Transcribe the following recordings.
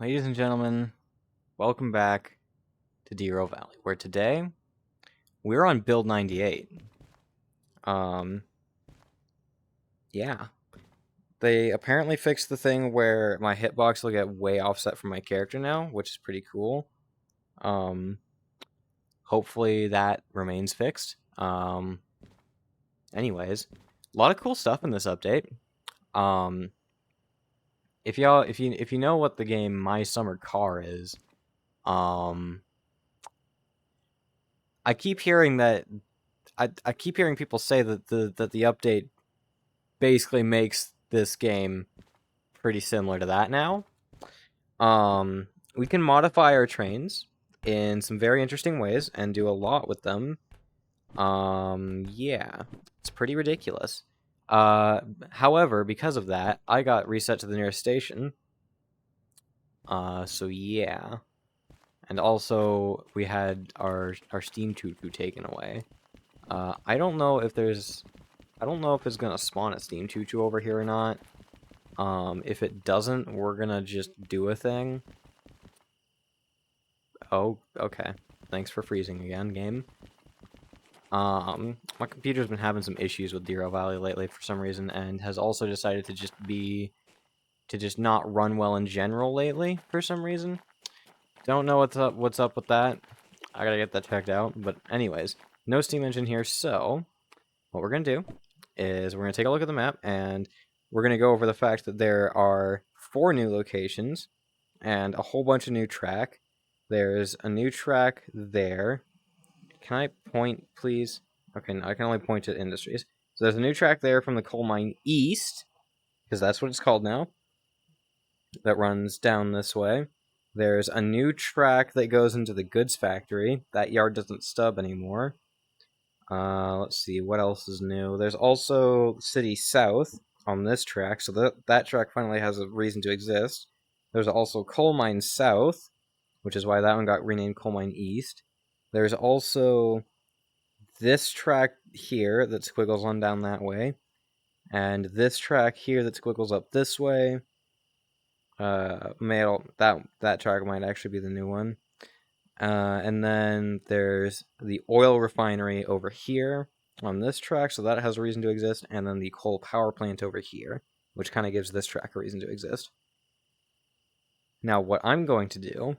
Ladies and gentlemen, welcome back to Derail Valley, where today we're on build 98. Um, yeah. They apparently fixed the thing where my hitbox will get way offset from my character now, which is pretty cool. Hopefully that remains fixed. Anyways, a lot of cool stuff in this update. If you know what the game My Summer Car is, I keep hearing that I keep hearing people say that the update basically makes this game pretty similar to that now. We can modify our trains in some very interesting ways and do a lot with them. Yeah, it's pretty ridiculous. However, because of that, I got reset to the nearest station. So yeah. And also, we had our steam tutu taken away. I don't know if it's gonna spawn a steam tutu over here or not. If it doesn't, we're gonna just do a thing. Oh, okay. Thanks for freezing again, game. My computer's been having some issues with Derail Valley lately for some reason, and has also decided to just not run well in general lately for some reason. Don't know what's up with that. I gotta get that checked out. But anyways, no steam engine here, so what we're gonna do is we're gonna take a look at the map, and we're gonna go over the fact that there are 4 new locations and a whole bunch of new track. There's a new track there. Can I point, please? Okay, no, I can only point to industries. So there's a new track there from the coal mine east, because that's what it's called now, that runs down this way. There's a new track that goes into the goods factory. That yard doesn't stub anymore. Let's see, what else is new? There's also City South on this track, so that track finally has a reason to exist. There's also Coal Mine South, which is why that one got renamed Coal Mine East. There's also this track here that squiggles on down that way, and this track here that squiggles up this way. That track might actually be the new one. And then there's the oil refinery over here on this track, so that has a reason to exist, and then the coal power plant over here, which kind of gives this track a reason to exist. Now, what I'm going to do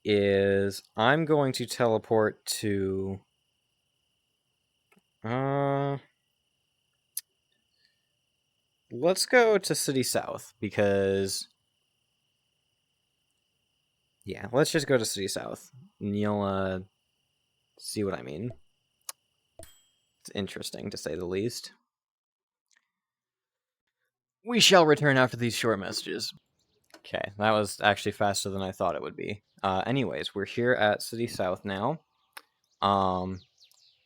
is I'm going to teleport to... let's go to City South, because... yeah, let's just go to City South, and you'll, see what I mean. It's interesting, to say the least. We shall return after these short messages. Okay, that was actually faster than I thought it would be. Anyways, we're here at City South now.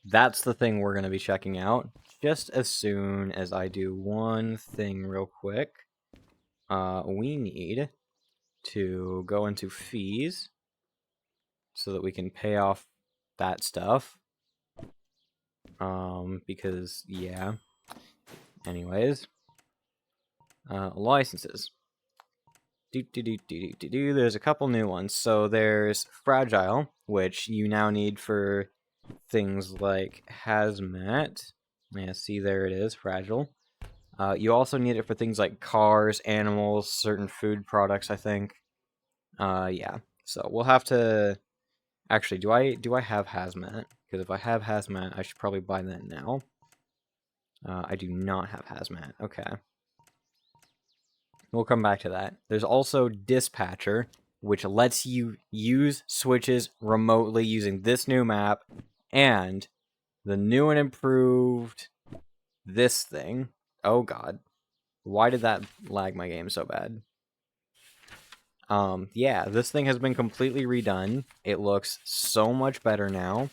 That's the thing we're going to be checking out just as soon as I do one thing real quick. We need to go into fees so that we can pay off that stuff. Because, yeah. Anyways. Licenses. There's a couple new ones. So there's Fragile, which you now need for things like Hazmat. Yeah, see, there it is, Fragile. You also need it for things like cars, animals, certain food products, I think. Yeah. So we'll have to... actually, do I have Hazmat? Because if I have Hazmat, I should probably buy that now. I do not have Hazmat. Okay. We'll come back to that. There's also Dispatcher, which lets you use switches remotely using this new map, and the new and improved this thing. Oh god. Why did that lag my game so bad? Yeah, this thing has been completely redone. It looks so much better now.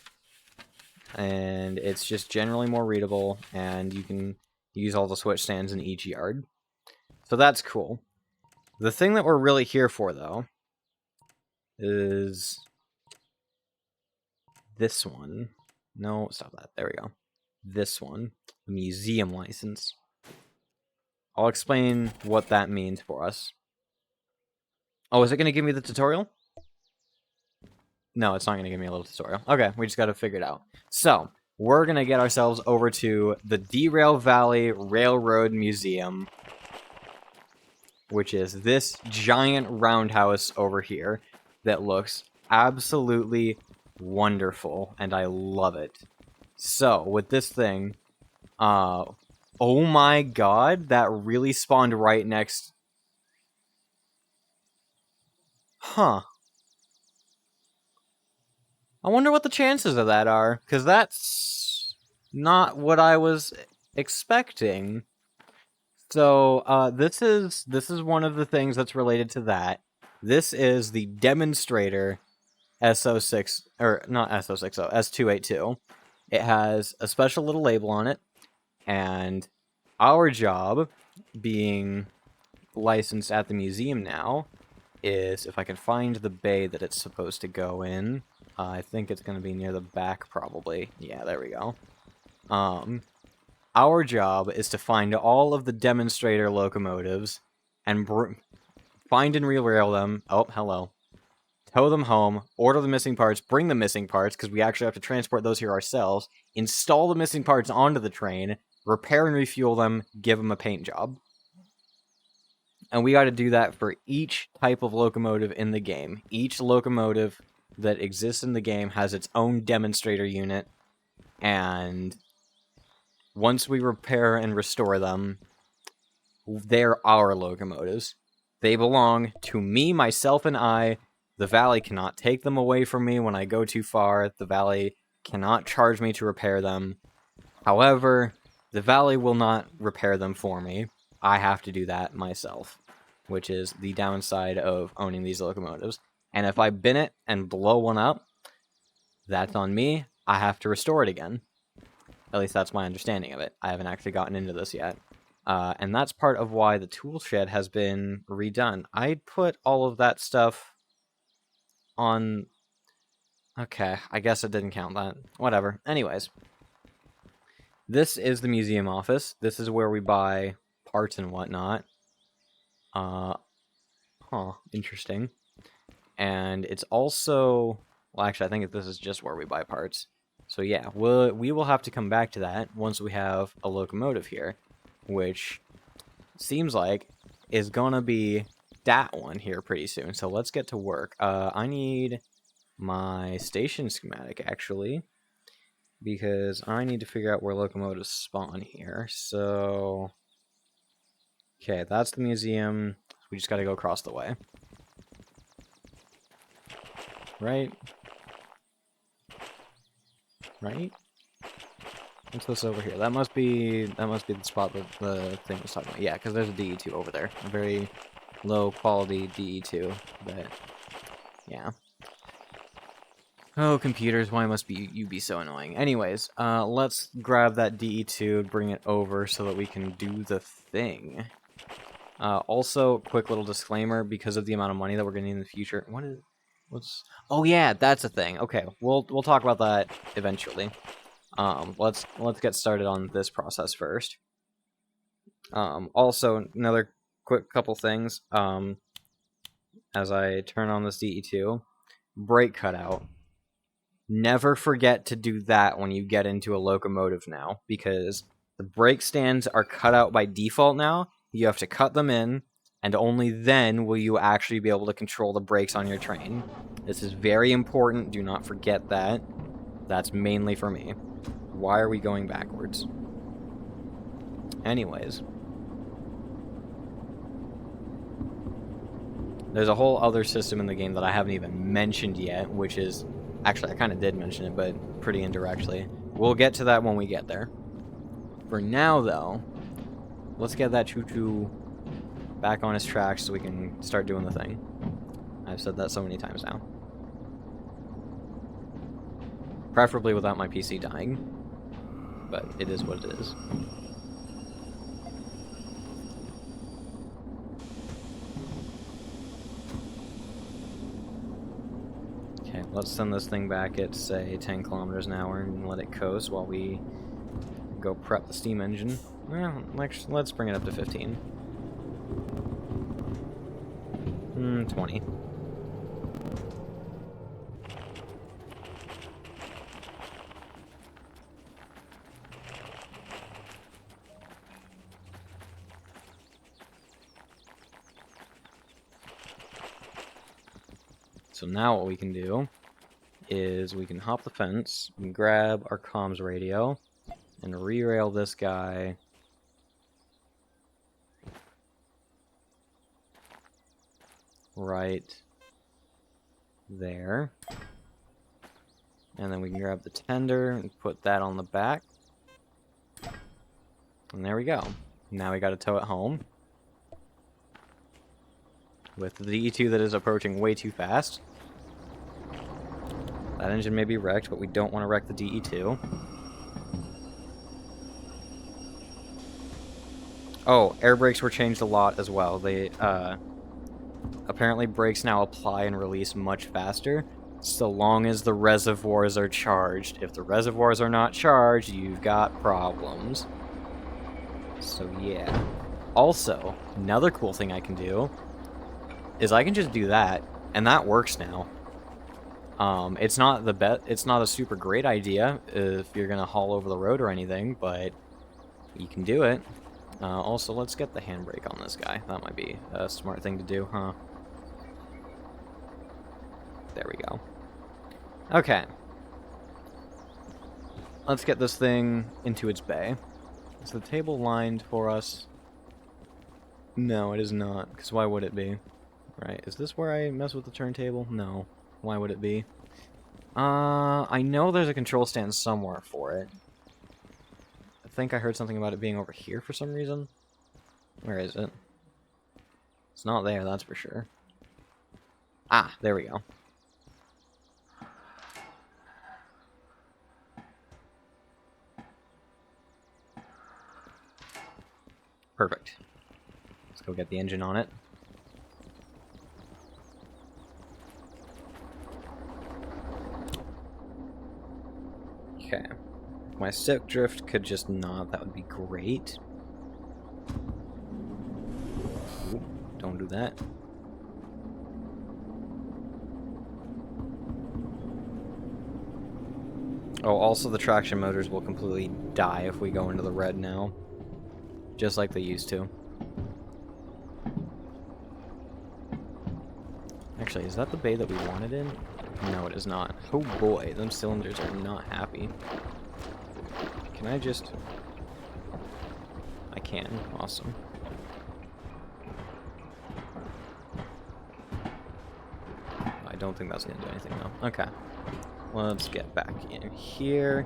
And it's just generally more readable, and you can use all the switch stands in each yard. So that's cool. The thing that we're really here for, though, is this one. No, stop that. There we go. This one. The museum license. I'll explain what that means for us. Oh, is it going to give me the tutorial? No, it's not going to give me a little tutorial. Okay, we just got to figure it out. So, we're going to get ourselves over to the Derail Valley Railroad Museum, which is this giant roundhouse over here that looks absolutely wonderful, and I love it. So, with this thing, oh my god, that really spawned right next... Huh. I wonder what the chances of that are, because that's not what I was expecting. So, this is one of the things that's related to that. This is the demonstrator SO6, or not SO60, S282. It has a special little label on it, and our job, being licensed at the museum now, is, if I can find the bay that it's supposed to go in, I think it's going to be near the back, probably. Yeah, there we go. Our job is to find all of the demonstrator locomotives and find and re-rail them. Oh, hello. Tow them home, order the missing parts, bring the missing parts, because we actually have to transport those here ourselves, install the missing parts onto the train, repair and refuel them, give them a paint job. And we got to do that for each type of locomotive in the game. Each locomotive that exists in the game has its own demonstrator unit, and once we repair and restore them, they're our locomotives. They belong to me, myself, and I. The Valley cannot take them away from me when I go too far. The Valley cannot charge me to repair them. However, the Valley will not repair them for me. I have to do that myself, which is the downside of owning these locomotives. And if I bin it and blow one up, that's on me. I have to restore it again. At least that's my understanding of it. I haven't actually gotten into this yet. And that's part of why the tool shed has been redone. I put all of that stuff on... Okay, I guess it didn't count that. Whatever. Anyways. This is the museum office. This is where we buy parts and whatnot. Interesting. And it's also... Well, actually, I think this is just where we buy parts. So yeah, we will have to come back to that once we have a locomotive here, which seems like is gonna be that one here pretty soon. So let's get to work. I need my station schematic, actually, because I need to figure out where locomotives spawn here. So, okay, that's the museum. We just gotta go across the way. Right? Right? What's this over here? That must be the spot that the thing was talking about. Yeah, because there's a DE2 over there. A very low quality DE2. But yeah. Oh, computers, why must you be so annoying? Anyways, let's grab that DE2, bring it over so that we can do the thing. Also, quick little disclaimer, because of the amount of money that we're getting in the future. Oh yeah, that's a thing. Okay, we'll talk about that eventually. Let's get started on this process first. Also, another quick couple things. As I turn on this DE2, brake cutout. Never forget to do that when you get into a locomotive now, because the brake stands are cut out by default now. You have to cut them in, and only then will you actually be able to control the brakes on your train. This is very important. Do not forget that. That's mainly for me. Why are we going backwards? Anyways. There's a whole other system in the game that I haven't even mentioned yet, which is... Actually, I kind of did mention it, but pretty indirectly. We'll get to that when we get there. For now, though, let's get that choo-choo back on his tracks so we can start doing the thing. I've said that so many times now. Preferably without my PC dying. But it is what it is. Okay, let's send this thing back at, say, 10 kilometers an hour and let it coast while we go prep the steam engine. Well, let's bring it up to 15. 20. So now what we can do is we can hop the fence, and grab our comms radio, and rerail this guy right there. And then we can grab the tender and put that on the back. And there we go. Now we gotta tow it home. With the DE2 that is approaching way too fast. That engine may be wrecked, but we don't want to wreck the DE2. Oh, air brakes were changed a lot as well. They, apparently brakes now apply and release much faster, so long as the reservoirs are charged. If the reservoirs are not charged, you've got problems. So yeah. Also, another cool thing I can do is I can just do that, and that works now. It's not a super great idea if you're gonna haul over the road or anything, but you can do it. Also, let's get the handbrake on this guy. That might be a smart thing to do, huh? There we go. Okay. Let's get this thing into its bay. Is the table lined for us? No, it is not, because why would it be? Right, is this where I mess with the turntable? No. Why would it be? I know there's a control stand somewhere for it. I think I heard something about it being over here for some reason. Where is it? It's not there, that's for sure. Ah, there we go. Perfect. Let's go get the engine on it. Okay. If my stick drift could just not, that would be great. Ooh, don't do that. Oh, also the traction motors will completely die if we go into the red now. Just like they used to. Actually, is that the bay that we wanted in? No, it is not. Oh boy, them cylinders are not happy. Can I just... I can. Awesome. I don't think that's going to do anything, though. Okay. Let's get back in here.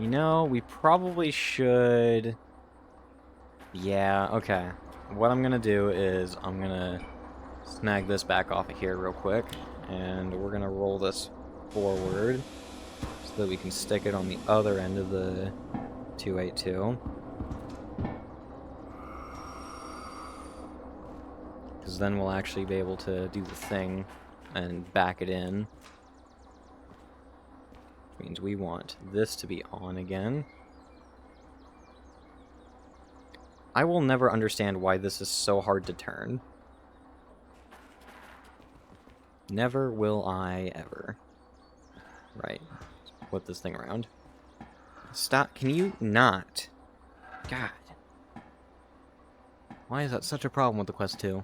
You know, we probably should... Yeah, okay. What I'm gonna do is I'm gonna snag this back off of here real quick, and we're gonna roll this forward so that we can stick it on the other end of the 282. Because then we'll actually be able to do the thing and back it in. Which means we want this to be on again. I will never understand why this is so hard to turn. Never will I ever. Right. Let's put this thing around. Stop. Can you not? God. Why is that such a problem with the Quest 2?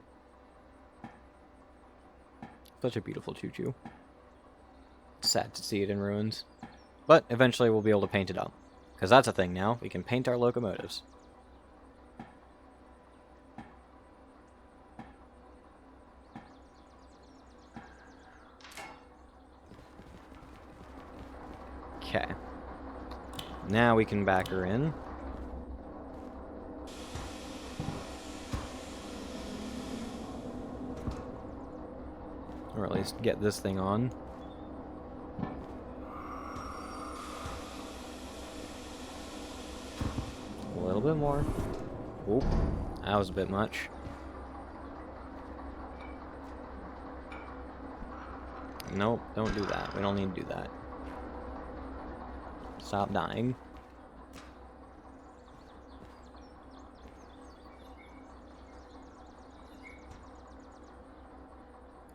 Such a beautiful choo-choo. Sad to see it in ruins. But eventually we'll be able to paint it up. Because that's a thing now. We can paint our locomotives. Okay. Now we can back her in. Or at least get this thing on. A little bit more. Oop, that was a bit much. Nope, don't do that. We don't need to do that. Stop dying.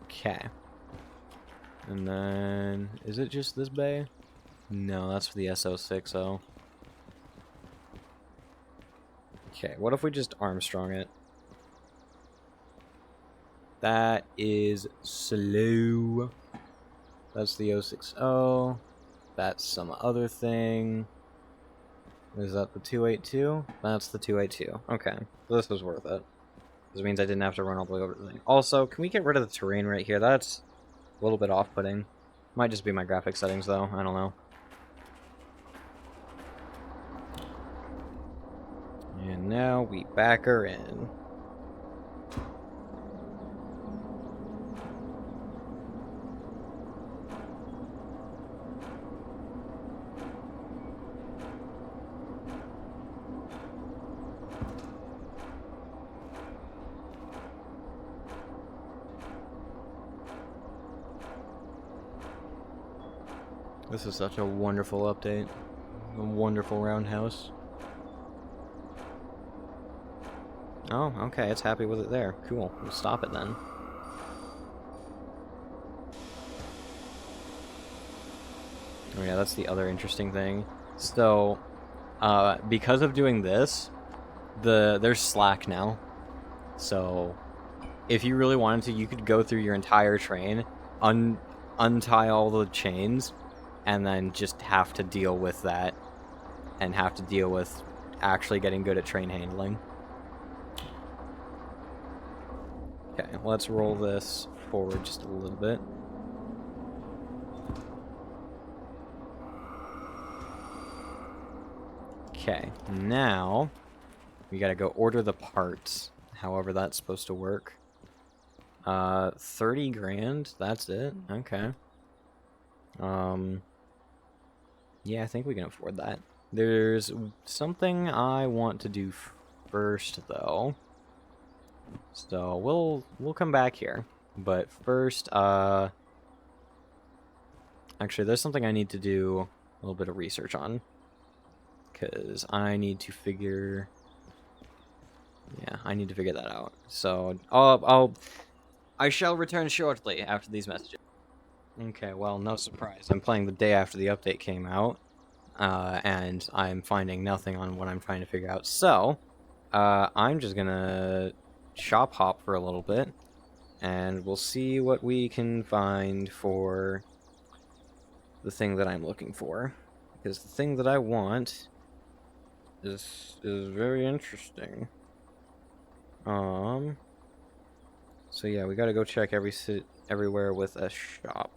Okay. And then, is it just this bay? No, that's for the S282. Okay, what if we just Armstrong it? That is slow. That's the 060. That's some other thing. Is that the 282? That's the 282. Okay, this was worth it. This means I didn't have to run all the way over the thing. Also, can we get rid of the terrain right here? That's a little bit off-putting. Might just be my graphic settings, though. I don't know. And now we back her in. This is such a wonderful update. A wonderful roundhouse. Oh, okay, it's happy with it there. Cool. We'll stop it then. Oh yeah, that's the other interesting thing. So, because of doing this, there's slack now. So, if you really wanted to, you could go through your entire train, untie all the chains, and then just have to deal with that, and have to deal with actually getting good at train handling. Okay, let's roll this forward just a little bit. Okay, now we gotta go order the parts, however that's supposed to work. 30 grand, that's it, okay. Yeah, I think we can afford that. There's something I want to do first, though. So we'll come back here. But first, actually, there's something I need to do a little bit of research on. Because I need to figure... Yeah, I need to figure that out. So, I shall return shortly after these messages. Okay, well, no surprise. I'm playing the day after the update came out. And I'm finding nothing on what I'm trying to figure out. So, I'm just gonna shop hop for a little bit, and we'll see what we can find for the thing that I'm looking for. Because the thing that I want is very interesting. So yeah, we gotta go check everywhere with a shop.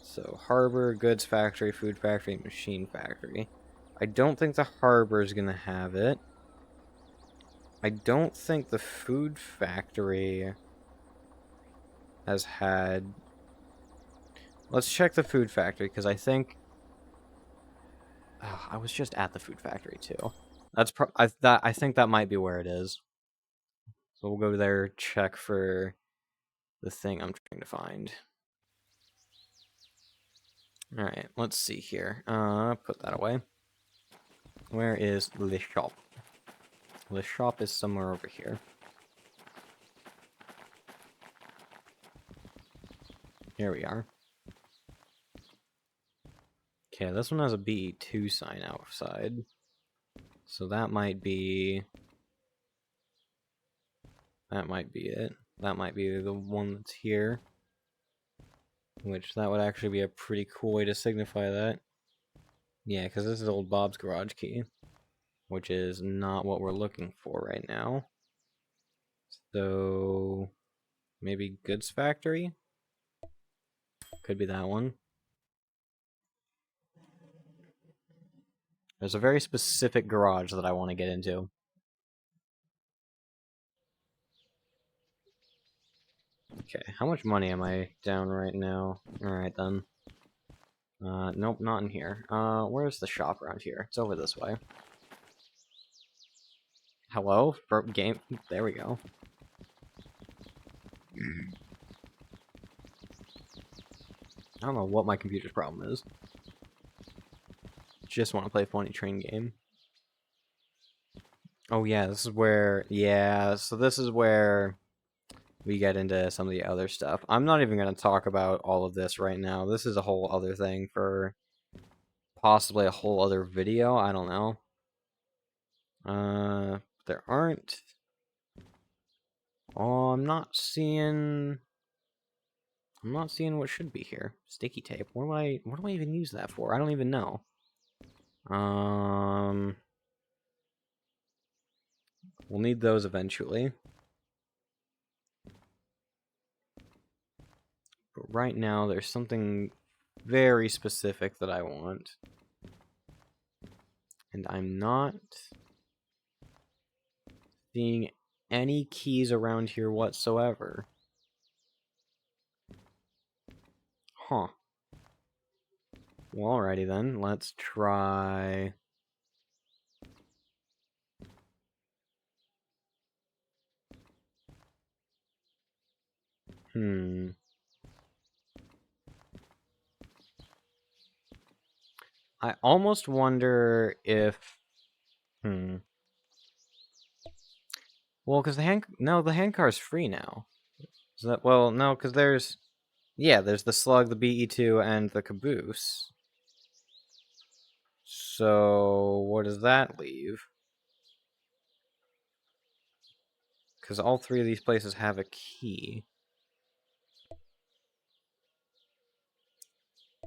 So, harbor, goods factory, food factory, machine factory. I don't think the harbor is going to have it. I don't think the food factory has had... Let's check the food factory, because I think... Oh, I was just at the food factory, too. I think that might be where it is. So we'll go there, check for the thing I'm trying to find. Alright, let's see here. Put that away. Where is the shop? The shop is somewhere over here. Here we are. Okay, this one has a BE2 sign outside. So that might be... That might be it. That might be the one that's here. Which, that would actually be a pretty cool way to signify that. Yeah, because this is old Bob's garage key. Which is not what we're looking for right now. So... Maybe goods factory? Could be that one. There's a very specific garage that I want to get into. Okay, how much money am I down right now? Alright then. Nope, not in here. Where's the shop around here? It's over this way. Hello? Game? There we go. I don't know what my computer's problem is. Just want to play a funny train game. Oh yeah, this is where... Yeah, so this is where we get into some of the other stuff. I'm not even going to talk about all of this right now. This is a whole other thing for possibly a whole other video. I don't know. There aren't... Oh, I'm not seeing what should be here. Sticky tape. What do I even use that for? I don't even know. We'll need those eventually. But right now, there's something very specific that I want. And I'm not seeing any keys around here whatsoever. Huh. Well, alrighty then. Let's try... I almost wonder if... Well, because the handcar's free now. Is that... Well, no, because there's... Yeah, there's the slug, the BE2, and the caboose. So, what does that leave? Because all three of these places have a key.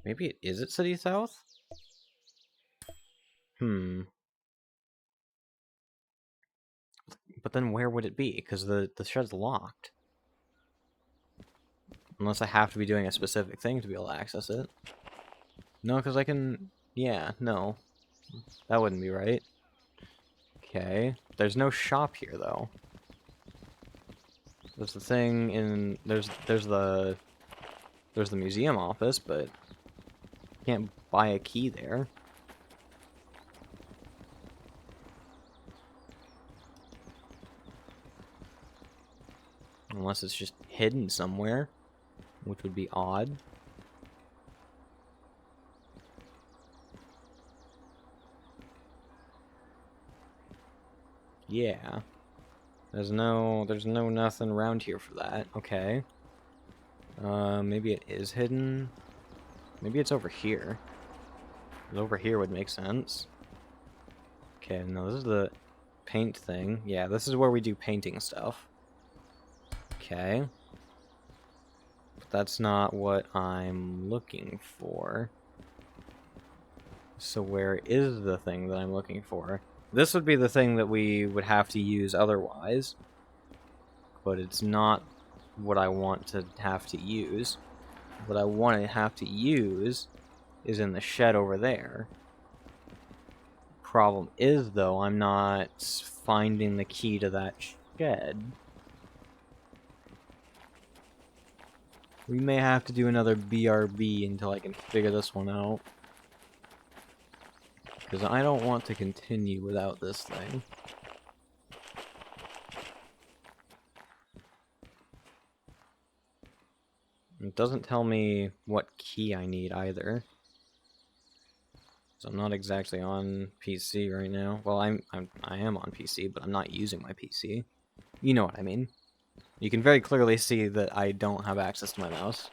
Maybe it is at City South? But then where would it be? Because the shed's locked. Unless I have to be doing a specific thing to be able to access it. No, because I can... Yeah, no. That wouldn't be right. Okay. There's no shop here, though. There's the thing in... There's the museum office, but... You can't buy a key there. Unless it's just hidden somewhere. Which would be odd. Yeah. There's no nothing around here for that. Okay. Maybe it is hidden. Maybe it's over here. 'Cause over here would make sense. Okay, no, this is the paint thing. Yeah, this is where we do painting stuff. Okay. But that's not what I'm looking for. So where is the thing that I'm looking for? This would be the thing that we would have to use otherwise. But it's not what I want to have to use. What I want to have to use is in the shed over there. Problem is, though, I'm not finding the key to that shed. We may have to do another BRB until I can figure this one out. Because I don't want to continue without this thing. It doesn't tell me what key I need either. So I'm not exactly on PC right now. Well, I am on PC, but I'm not using my PC. You know what I mean. You can very clearly see that I don't have access to my mouse.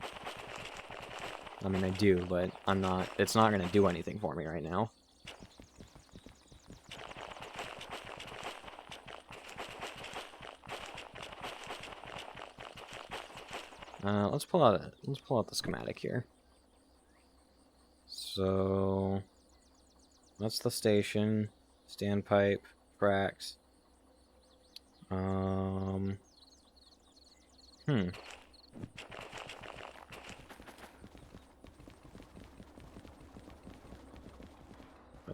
I mean, I do, but I'm not... It's not going to do anything for me right now. Let's pull out the schematic here. So that's the station, standpipe, tracks. But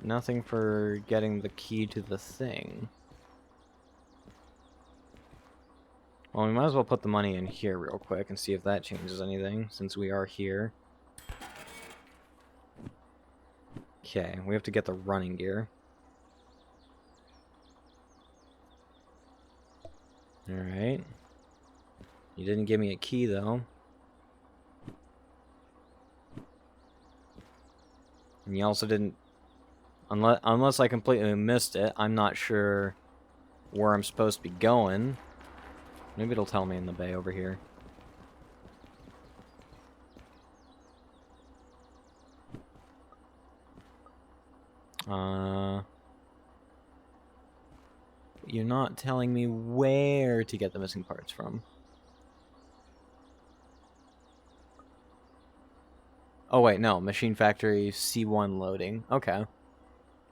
nothing for getting the key to the thing. Well, we might as well put the money in here real quick and see if that changes anything, since we are here. Okay, we have to get the running gear. Alright. You didn't give me a key, though. And you also didn't... Unless I completely missed it, I'm not sure where I'm supposed to be going. Maybe it'll tell me in the bay over here. You're not telling me where to get the missing parts from. Oh wait, no, Machine Factory C1 loading. Okay.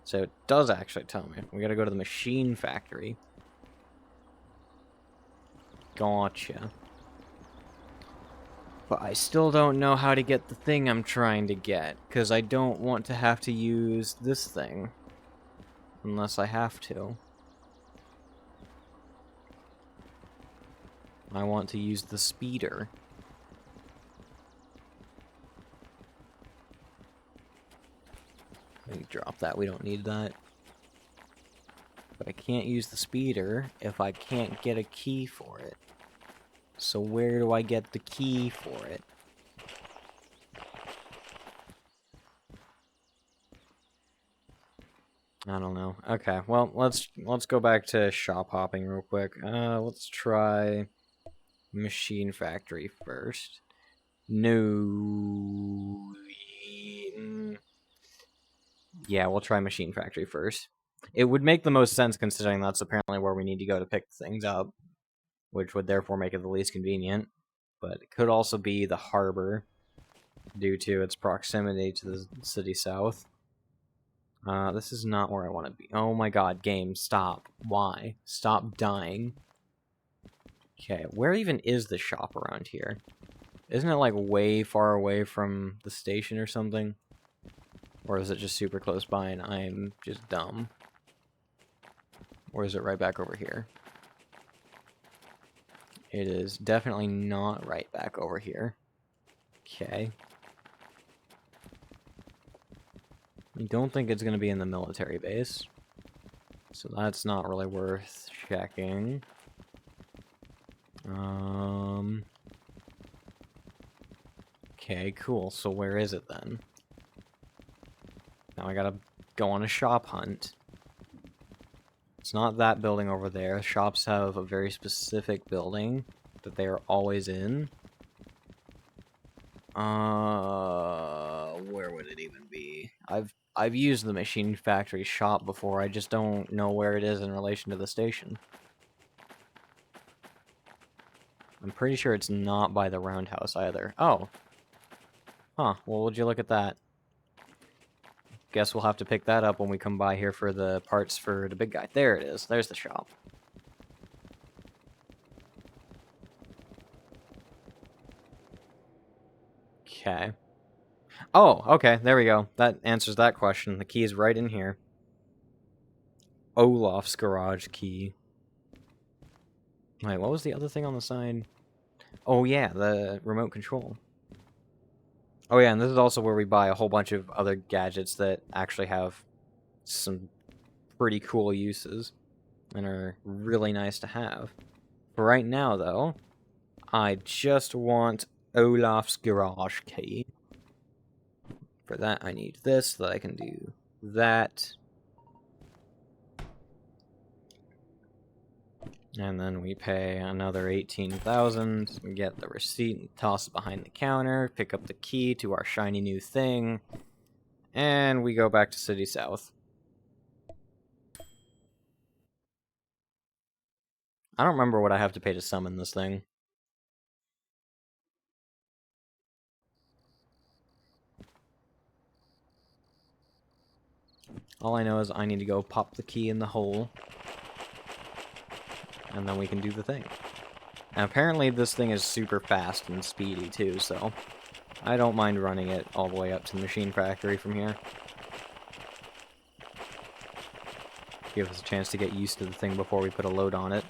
So it does actually tell me. We gotta go to the Machine Factory. Gotcha. But I still don't know how to get the thing I'm trying to get, because I don't want to have to use this thing. Unless I have to. I want to use the speeder. Let me drop that, we don't need that. But I can't use the speeder if I can't get a key for it. So where do I get the key for it? I don't know. Okay, well, let's go back to shop hopping real quick. Let's try Machine Factory first. No. Yeah, we'll try Machine Factory first. It would make the most sense considering that's apparently where we need to go to pick things up, which would therefore make it the least convenient. But it could also be the harbor, due to its proximity to the city south. This is not where I want to be. Oh my god, game, stop. Why? Stop dying. Okay, where even is the shop around here? Isn't it like way far away from the station or something? Or is it just super close by and I'm just dumb? Or is it right back over here? It is definitely not right back over here. Okay. I don't think it's going to be in the military base. So that's not really worth checking. Okay, cool. So where is it then? Now I gotta go on a shop hunt. It's not that building over there. Shops have a very specific building that they are always in. Where would it even be? I've used the Machine Factory shop before. I just don't know where it is in relation to the station. I'm pretty sure it's not by the roundhouse either. Oh. Huh. Well, would you look at that? Guess we'll have to pick that up when we come by here for the parts for the big guy. There it is. There's the shop. Okay. Oh, okay. There we go. That answers that question. The key is right in here. Olaf's garage key. Wait, what was the other thing on the side? Oh, yeah, the remote control. Oh, yeah, and this is also where we buy a whole bunch of other gadgets that actually have some pretty cool uses and are really nice to have. For right now, though, I just want Olaf's garage key. For that, I need this, so that I can do that. And then we pay another 18,000, get the receipt, and toss it behind the counter, pick up the key to our shiny new thing, and we go back to City South. I don't remember what I have to pay to summon this thing. All I know is I need to go pop the key in the hole, and then we can do the thing. And apparently this thing is super fast and speedy too, so I don't mind running it all the way up to the Machine Factory from here. Give us a chance to get used to the thing before we put a load on it.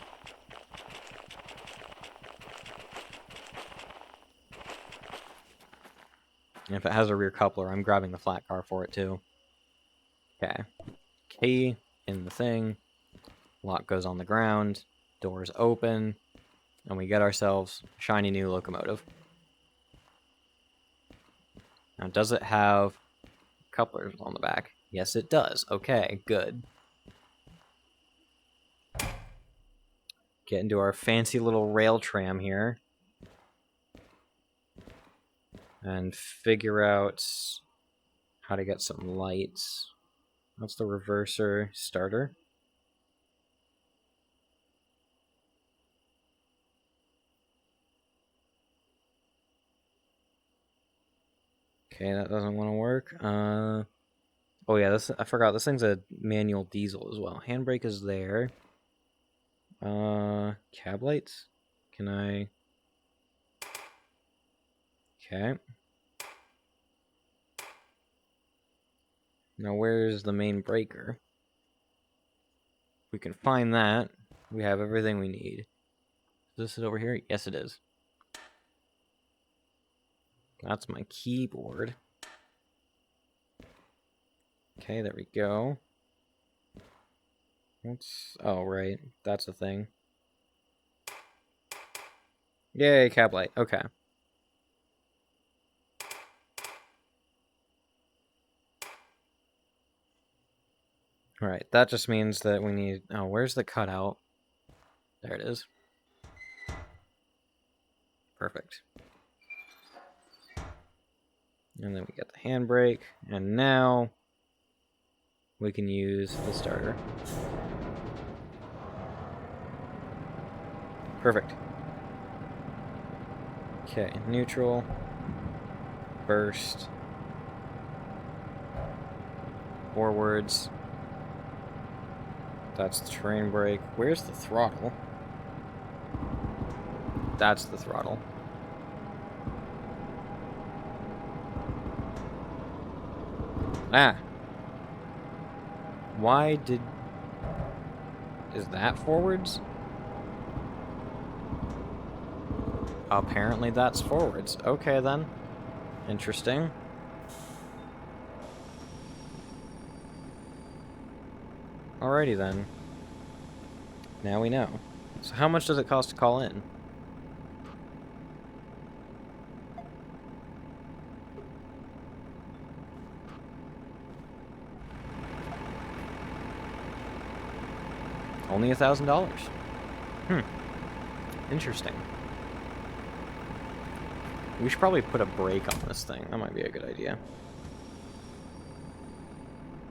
And if it has a rear coupler, I'm grabbing the flat car for it too. Okay. Key in the thing. Lock goes on the ground. Doors open. And we get ourselves a shiny new locomotive. Now, does it have couplers on the back. Yes, it does. Okay, good. Get into our fancy little rail tram here. And figure out how to get some lights. What's the reverser starter? Okay, that doesn't want to work. Oh yeah, I forgot. This thing's a manual diesel as well. Handbrake is there. Cab lights? Can I... Okay. Now where's the main breaker? If we can find that, we have everything we need. Is this it over here? Yes, it is. That's my keyboard. Okay, there we go. Oh, right. That's the thing. Yay, cab light. Okay. Alright, that just means that we need... Oh, where's the cutout? There it is. Perfect. And then we get the handbrake, and now we can use the starter. Perfect. Okay, neutral, burst, forwards. That's the train brake. Where's the throttle? That's the throttle. Ah! Why did... Is that forwards? Apparently that's forwards. Okay, then. Interesting. Alrighty, then. Now we know. So how much does it cost to call in? Only $1,000. Interesting. We should probably put a brake on this thing. That might be a good idea.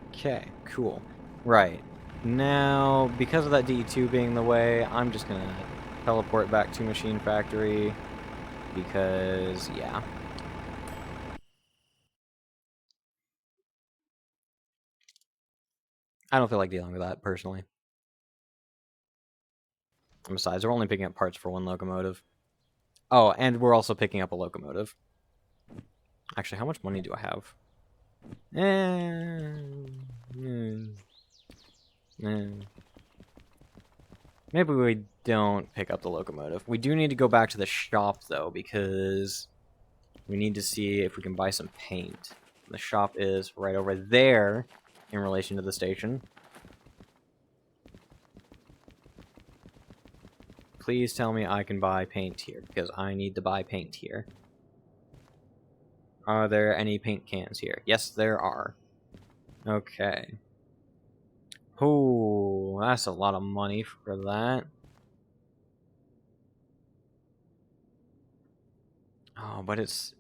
Okay, cool. Right. Now, because of that DE2 being the way, I'm just gonna teleport back to Machine Factory. Because, yeah. I don't feel like dealing with that, personally. And besides, we're only picking up parts for one locomotive. Oh, and we're also picking up a locomotive. Actually, how much money do I have? Maybe we don't pick up the locomotive. We do need to go back to the shop, though, because we need to see if we can buy some paint. The shop is right over there in relation to the station. Please tell me I can buy paint here, because I need to buy paint here. Are there any paint cans here? Yes, there are. Okay. Ooh, that's a lot of money for that. Oh, but it's...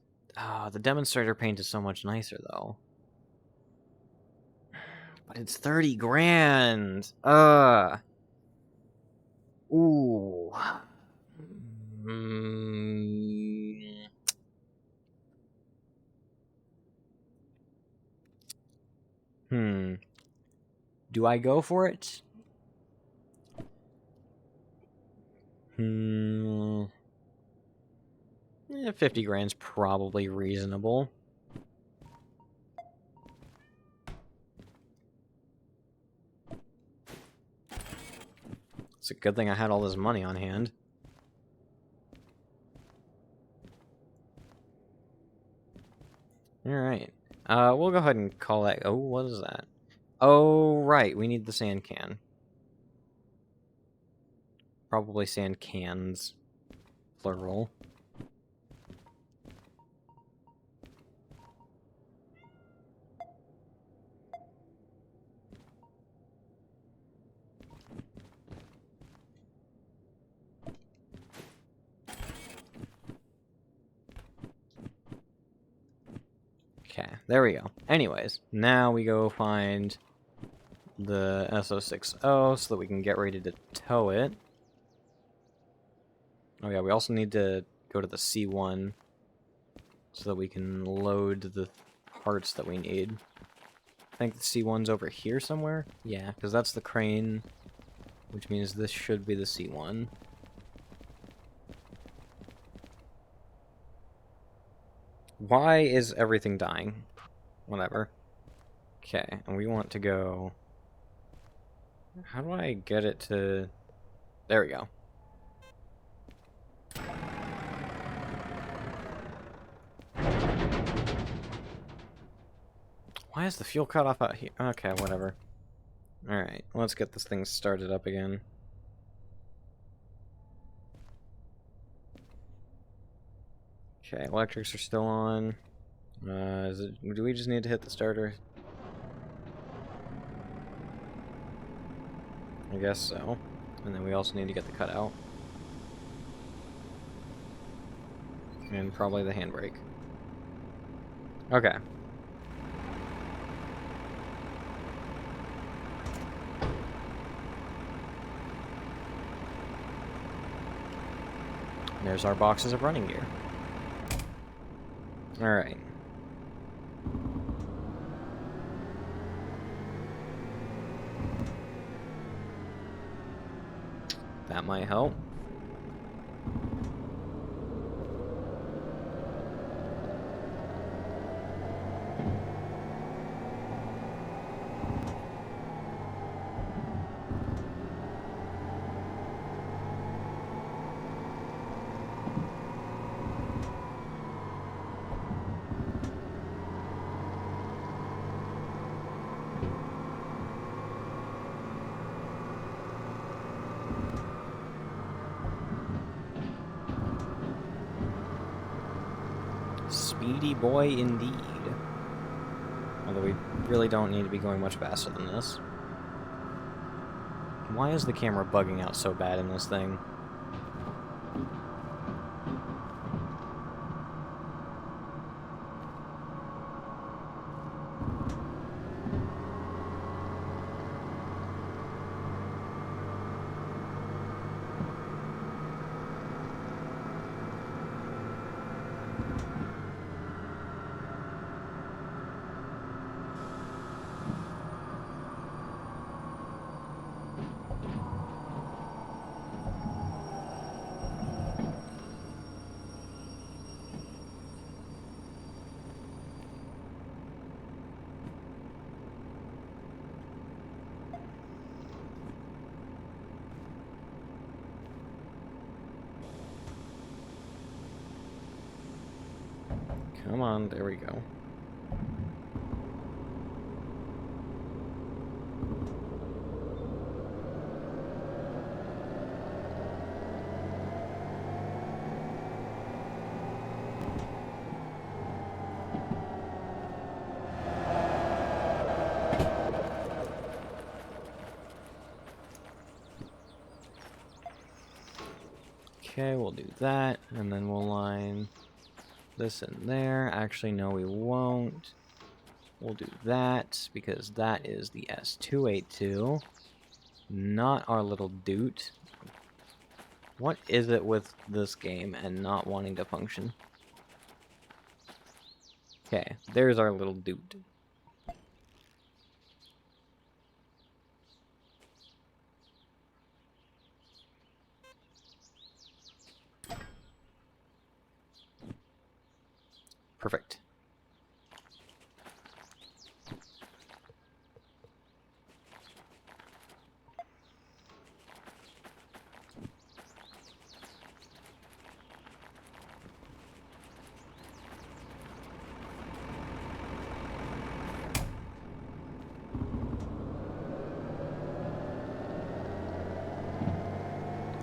the demonstrator paint is so much nicer, though. But it's 30 grand! Ooh. Do I go for it? Yeah, 50 grand's probably reasonable. It's a good thing I had all this money on hand. Alright. We'll go ahead and call that... Oh, what is that? Oh, right. We need the sand can. Probably sand cans. Plural. Okay, there we go. Anyways, now we go find the S282 so that we can get ready to tow it. Oh yeah, we also need to go to the C1 so that we can load the parts that we need. I think the C1's over here somewhere. Yeah, because that's the crane, which means this should be the C1. Why is everything dying? Whatever. Okay, and we want to go... How do I get it to... There we go. Why is the fuel cut off out here? Okay, whatever. Alright, let's get this thing started up again. Okay, electrics are still on. Do we just need to hit the starter? I guess so. And then we also need to get the cutout. And probably the handbrake. Okay. There's our boxes of running gear. Alright. That might help. Speedy boy indeed. Although we really don't need to be going much faster than this. Why is the camera bugging out so bad in this thing? Come on, there we go. Okay, we'll do that, and then we'll line this in there. Actually, no, we won't. We'll do that, because that is the S282, not our little doot. What is it with this game and not wanting to function? Okay, there's our little doot. Perfect.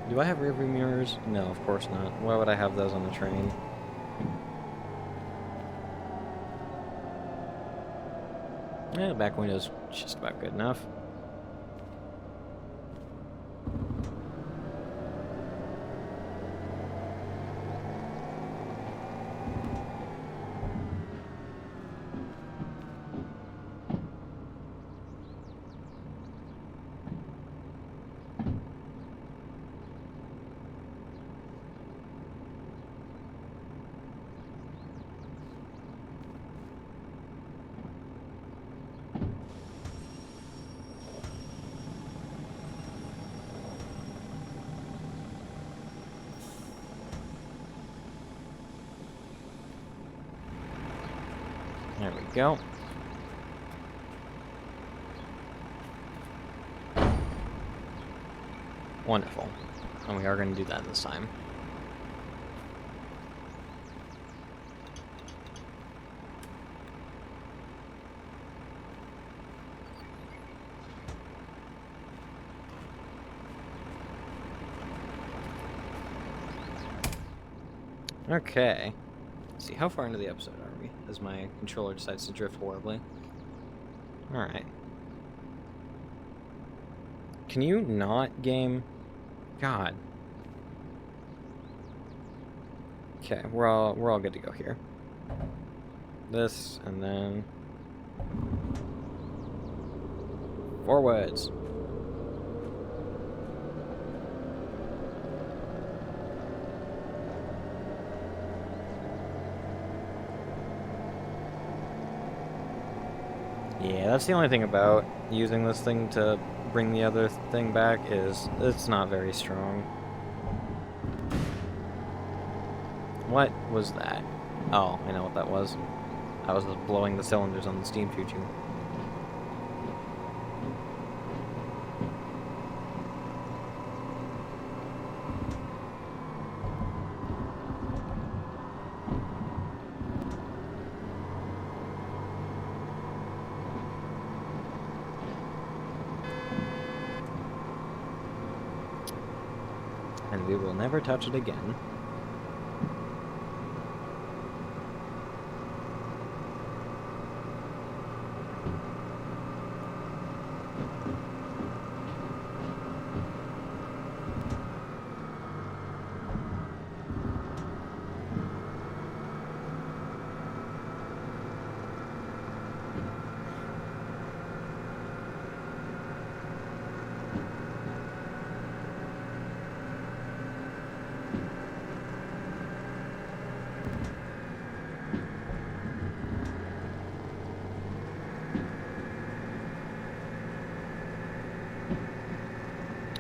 Do I have rearview mirrors? No, of course not. Why would I have those on the train? Yeah, the back window's just about good enough. There we go. Wonderful. And we are going to do that this time. Okay. Let's see, how far into the episode are we? As my controller decides to drift horribly. Alright. Can you not, game? God. Okay, we're all good to go here. This, and then... forwards. Yeah, that's the only thing about using this thing to bring the other thing back is it's not very strong. What was that? Oh, I know what that was. I was blowing the cylinders on the steam choo-choo. And we will never touch it again.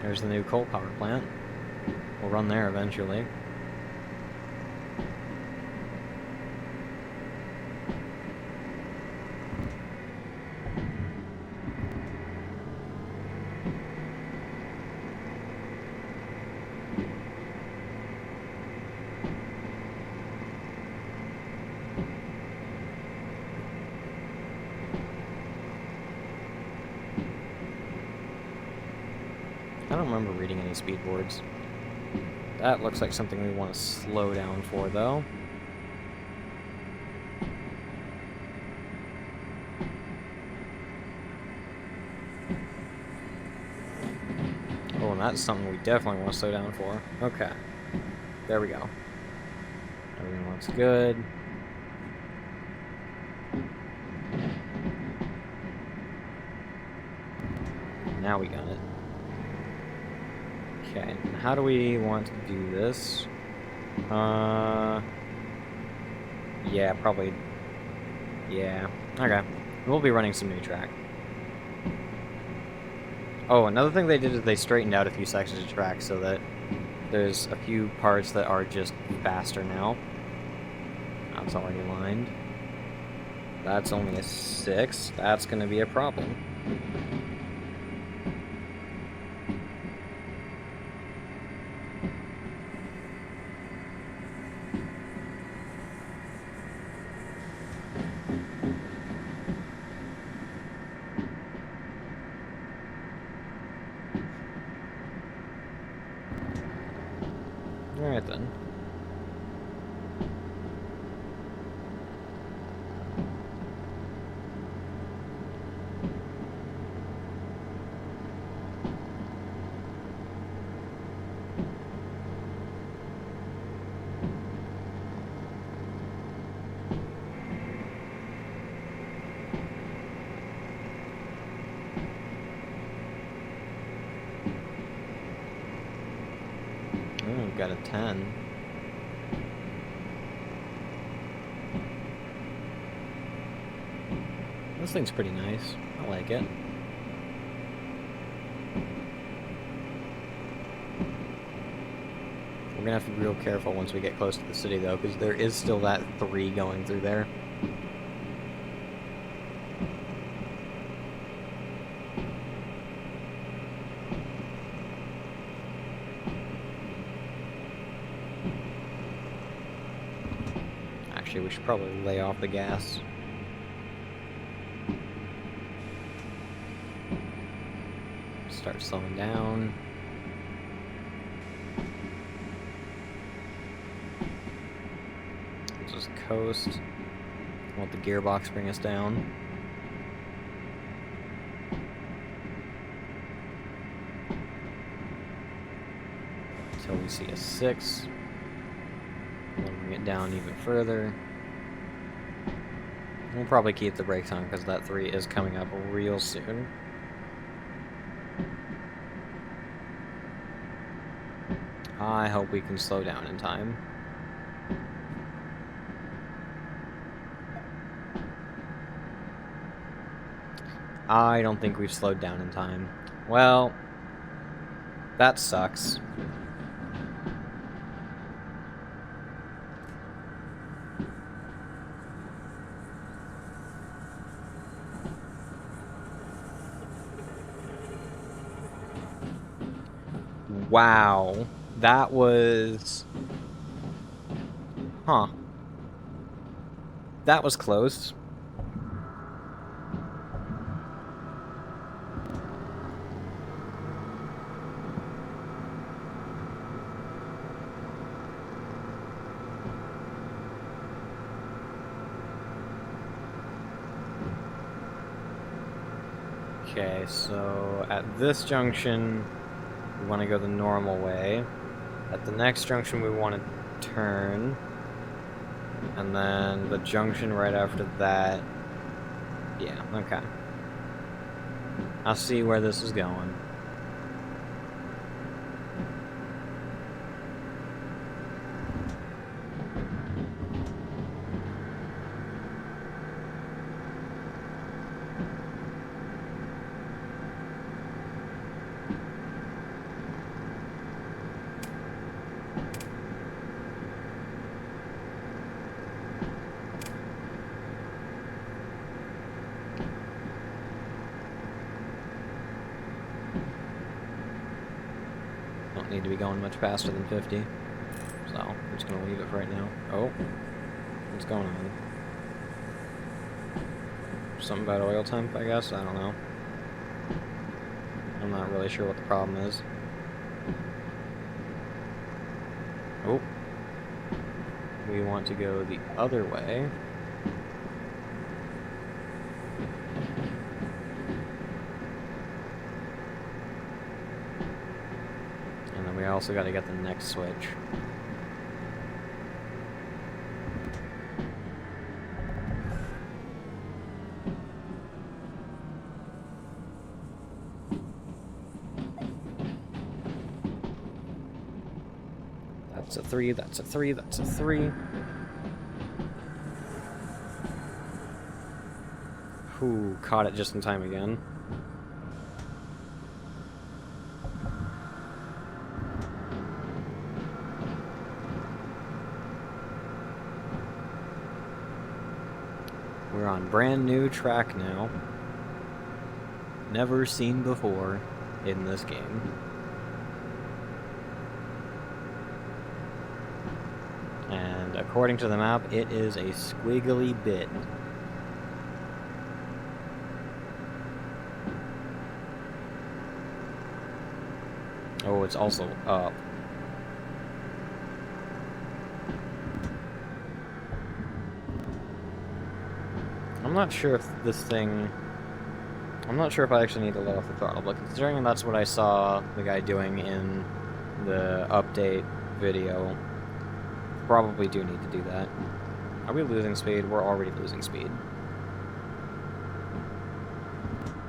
There's the new coal power plant. We'll run there eventually. I don't remember reading any speed boards. That looks like something we want to slow down for, though. Oh, and that's something we definitely want to slow down for. Okay. There we go. Everything looks good. Now we got it. Okay, how do we want to do this? Yeah, probably. Yeah, okay. We'll be running some new track. Oh, another thing they did is they straightened out a few sections of track so that there's a few parts that are just faster now. That's already lined. That's only a 6. That's going to be a problem. Alright then. Oh, we've got a 10. This thing's pretty nice. I like it. We're gonna have to be real careful once we get close to the city, though, because there is still that 3 going through there. Actually, we should probably lay off the gas. Start slowing down. Just coast. Let the gearbox bring us down. Until we see a 6. We'll bring it down even further. We'll probably keep the brakes on because that 3 is coming up real soon. I hope we can slow down in time. I don't think we've slowed down in time. Well, that sucks. Wow. That was... Huh. That was close. Okay, so at this junction, we want to go the normal way. At the next junction, we want to turn. And then the junction right after that. Yeah, okay. I'll see where this is going. Don't need to be going much faster than 50. So, I'm just gonna leave it for right now. Oh. What's going on? Something about oil temp, I guess? I don't know. I'm not really sure what the problem is. Oh. We want to go the other way. And then we also got to get the next switch. That's a 3, that's a 3, that's a 3. Ooh, caught it just in time again. We're on brand new track now. Never seen before in this game. And according to the map, it is a squiggly bit. Oh, it's also up. I'm not sure if this thing... I'm not sure if I actually need to let off the throttle, but considering that's what I saw the guy doing in the update video, probably do need to do that. Are we losing speed? We're already losing speed.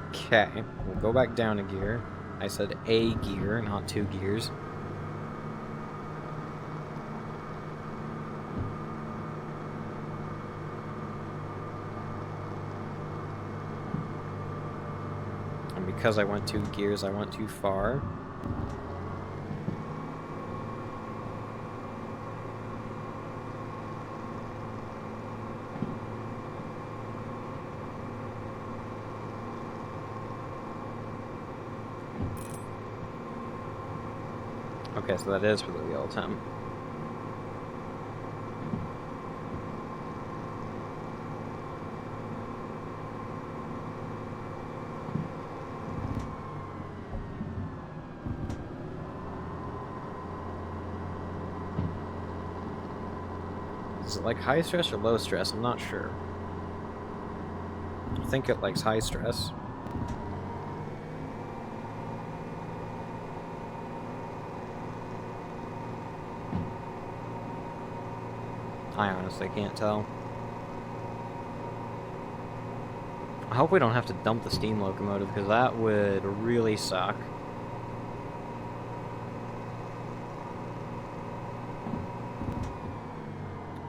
Okay, we'll go back down a gear. I said a gear, not 2 gears. And because I went 2 gears, I went too far. Okay, so that is for the wheel temp. Is it like high stress or low stress? I'm not sure. I think it likes high stress. I honestly can't tell. I hope we don't have to dump the steam locomotive, because that would really suck.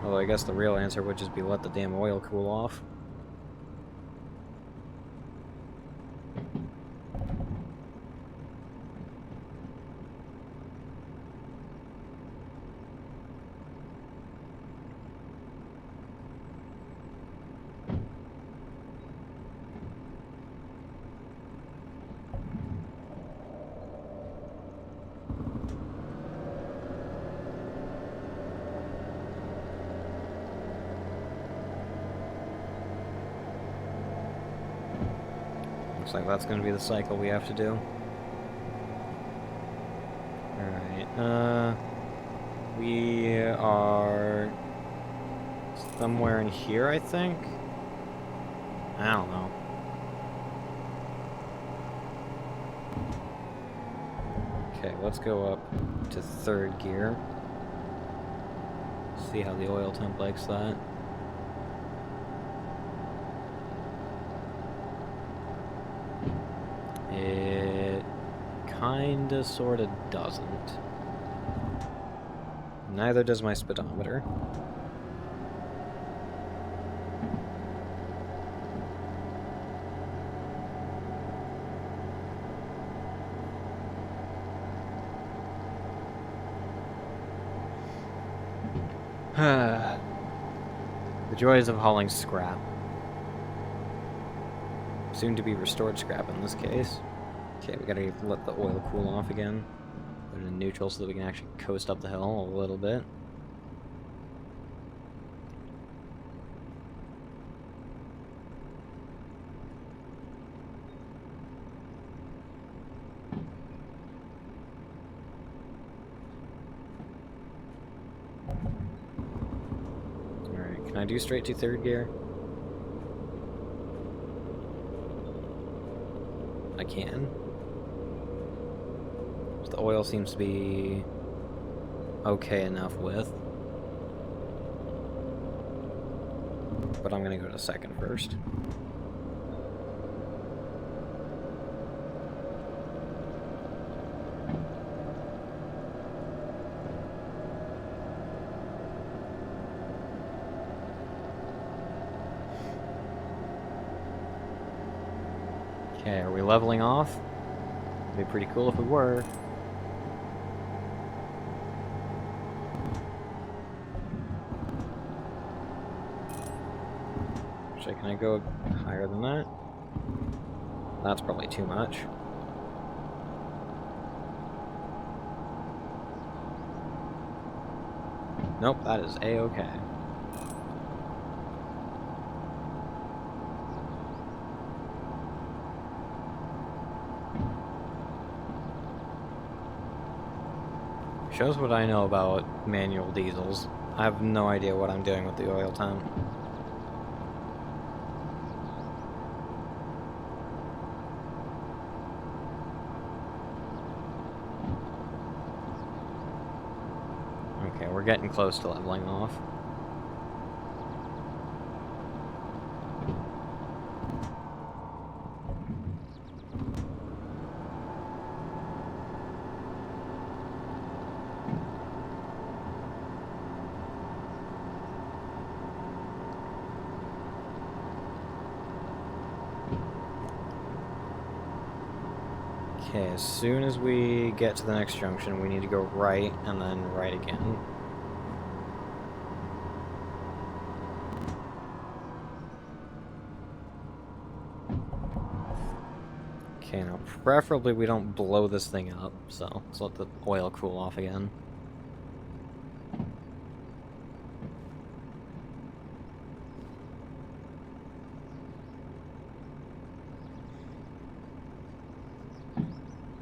Although I guess the real answer would just be let the damn oil cool off. Looks like that's going to be the cycle we have to do. Alright, we are somewhere in here, I think? I don't know. Okay, let's go up to 3rd gear. See how the oil temp likes that. It kinda sorta doesn't. Neither does my speedometer. The joys of hauling scrap. Soon to be restored scrap in this case. Okay, we gotta let the oil cool off again. Put it in neutral so that we can actually coast up the hill a little bit. Alright, can I do straight to 3rd gear? I can. The oil seems to be okay enough with. But I'm gonna go to 2nd first. Okay, are we leveling off? It'd be pretty cool if we were. Actually, can I go higher than that? That's probably too much. Nope, that is A-okay. Shows what I know about manual diesels. I have no idea what I'm doing with the oil temp. Okay, we're getting close to leveling off. Okay, as soon as we get to the next junction, we need to go right, and then right again. Okay, now preferably we don't blow this thing up, so let's let the oil cool off again.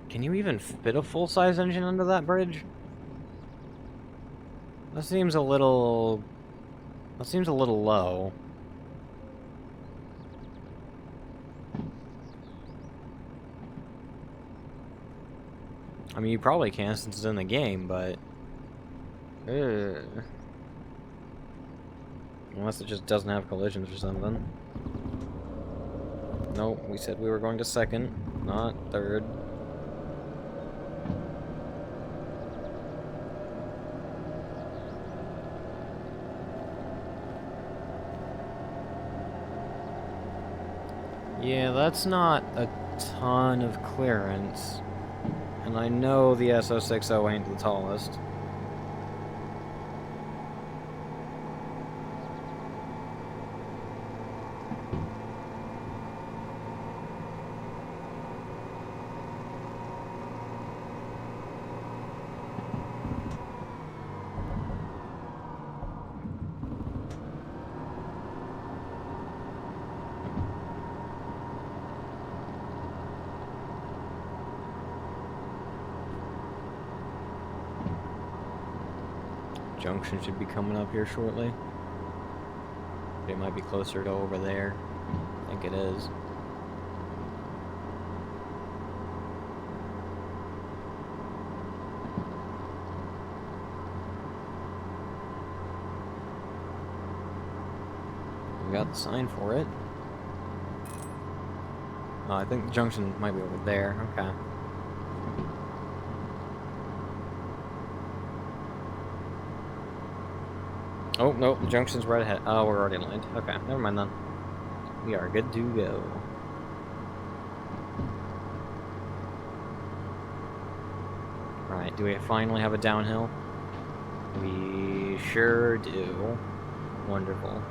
Can you even fit a full-size engine under that bridge? That seems a little That seems a little low. I mean, you probably can since it's in the game, but... Unless it just doesn't have collisions or something. Nope, we said we were going to second, not third. Yeah, that's not a ton of clearance. And I know the S282 ain't the tallest. Junction should be coming up here shortly. It might be closer to over there. I think it is. We got the sign for it. Oh, I think the junction might be over there. Okay. Oh, no, the junction's right ahead. Oh, we're already lined. Okay, never mind then. We are good to go. Right, do we finally have a downhill? We sure do. Wonderful.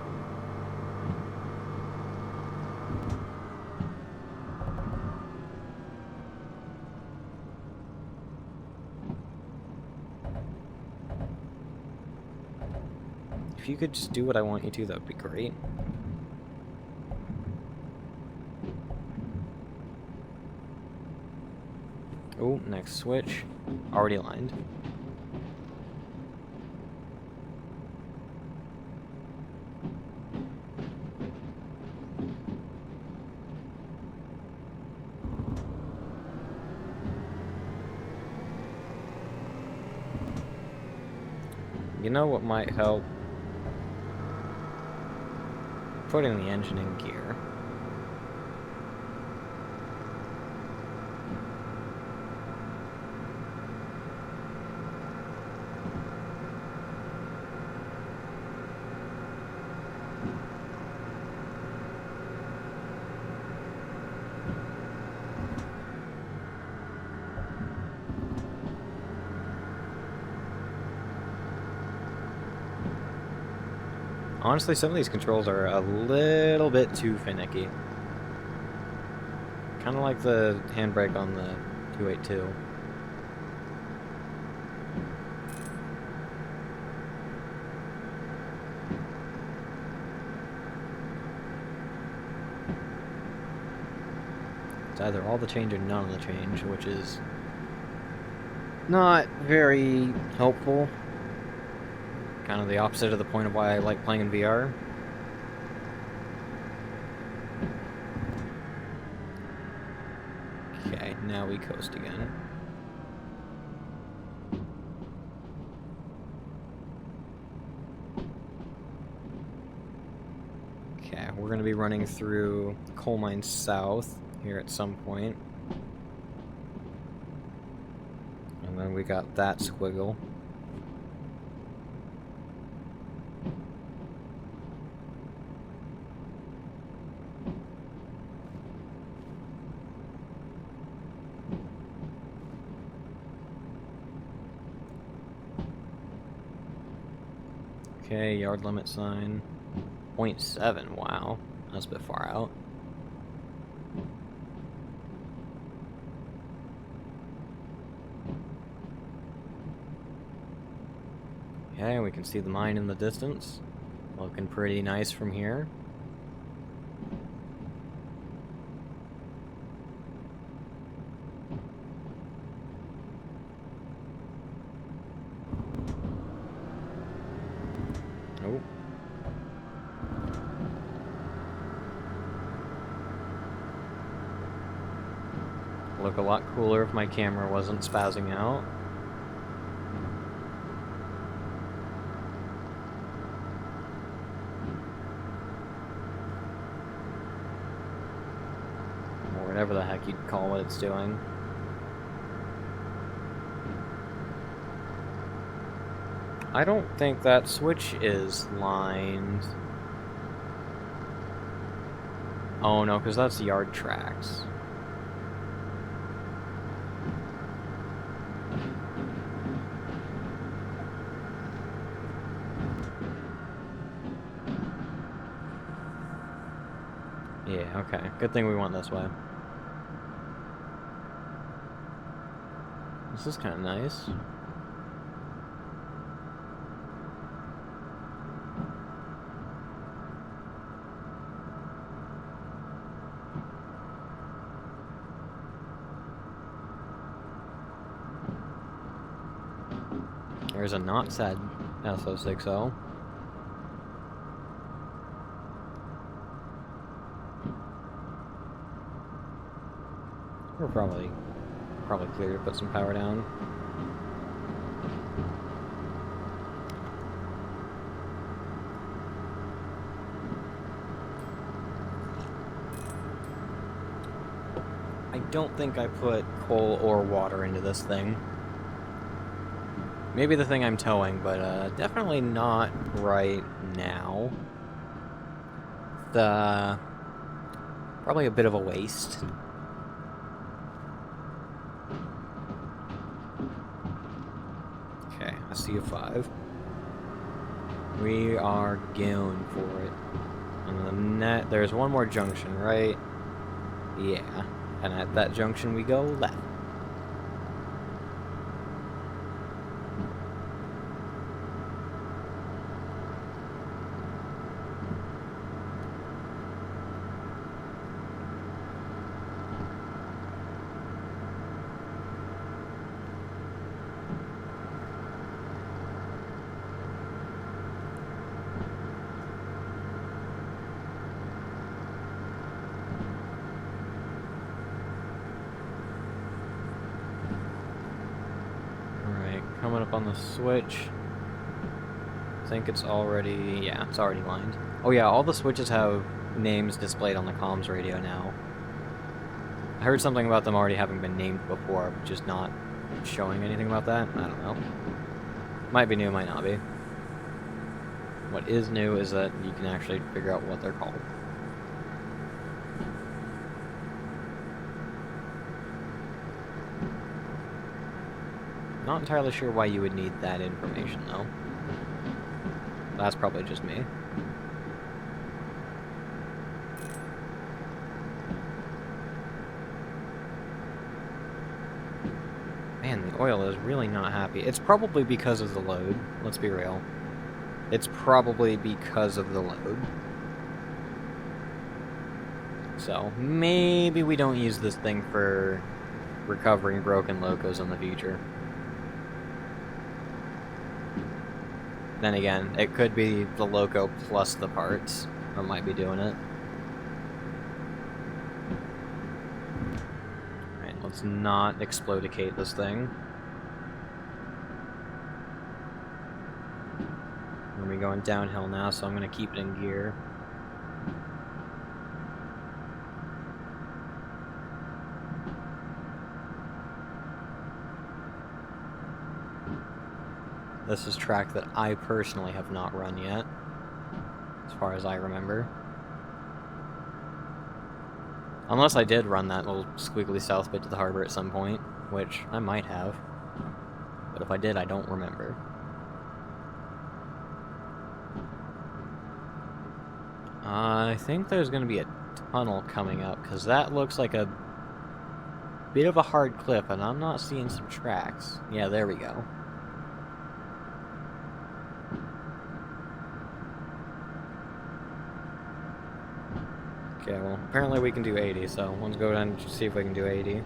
If you could just do what I want you to, that would be great. Oh, next switch. Already lined. You know what might help? Putting the engine in gear. Honestly, some of these controls are a little bit too finicky. Kind of like the handbrake on the 282. It's either all the change or none of the change, which is not very helpful. Kind of the opposite of the point of why I like playing in VR. Okay, now we coast again. Okay, we're going to be running through Coal Mine South here at some point. And then we got that squiggle. Okay, yard limit sign. 0.7, wow. That's a bit far out. Okay, we can see the mine in the distance. Looking pretty nice from here. Oh. Look a lot cooler if my camera wasn't spazzing out. Or whatever the heck you'd call what it's doing. I don't think that switch is lined. Oh no, because that's yard tracks. Yeah, okay. Good thing we went this way. This is kind of nice. There's a not sad S282. We're probably clear to put some power down. I don't think I put coal or water into this thing. Maybe the thing I'm towing, but definitely not right now. Probably a bit of a waste. Okay, I see a 5. We are going for it. And there's one more junction, right? Yeah. And at that junction we go left. Coming up on the switch. I think it's already... yeah, it's already lined. Oh yeah, all the switches have names displayed on the comms radio now. I heard something about them already having been named before, but just not showing anything about that. I don't know. Might be new, might not be. What is new is that you can actually figure out what they're called. Not entirely sure why you would need that information, though. That's probably just me. Man, the oil is really not happy. It's probably because of the load. Let's be real. It's probably because of the load. So, maybe we don't use this thing for recovering broken locos in the future. Then again, it could be the loco plus the parts that might be doing it. Alright, let's not explodicate this thing. We're gonna be going downhill now, so I'm gonna keep it in gear. This is track that I personally have not run yet, as far as I remember. Unless I did run that little squiggly south bit to the harbor at some point, which I might have. But if I did, I don't remember. I think there's going to be a tunnel coming up, because that looks like a bit of a hard cliff, and I'm not seeing some tracks. Yeah, there we go. Okay, well, apparently we can do 80, so let's go down and see if we can do 80.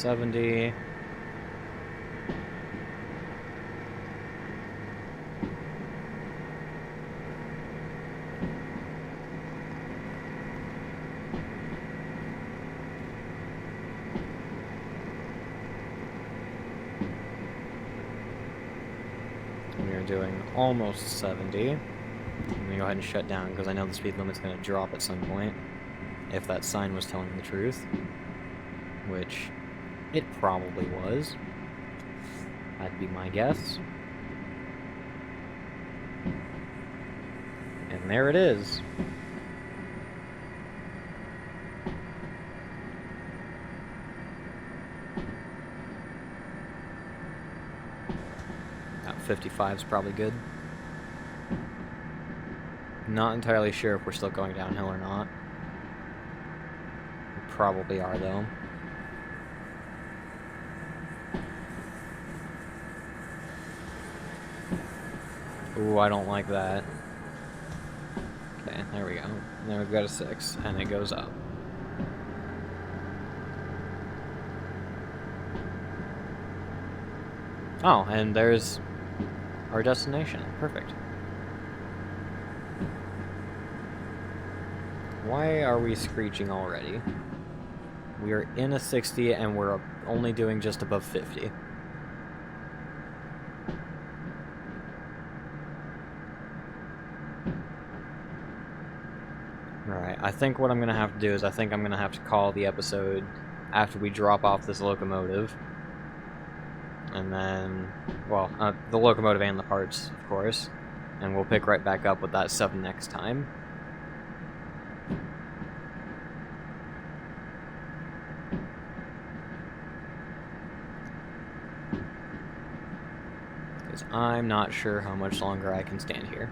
70. We are doing almost 70. I'm gonna go ahead and shut down because I know the speed limit's gonna drop at some point. If that sign was telling the truth. Which it probably was. That'd be my guess. And there it is. About 55 is probably good. Not entirely sure if we're still going downhill or not. We probably are, though. Ooh, I don't like that. Okay, there we go. Now we've got a 6, and it goes up. Oh, and there's our destination. Perfect. Why are we screeching already? We are in a 60, and we're only doing just above 50. Alright, I think what I'm going to have to do is I think I'm going to have to call the episode after we drop off this locomotive. And then, well, the locomotive and the parts, of course. And we'll pick right back up with that 7 next time. Because I'm not sure how much longer I can stand here.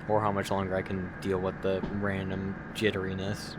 Or how much longer I can deal with the random jitteriness.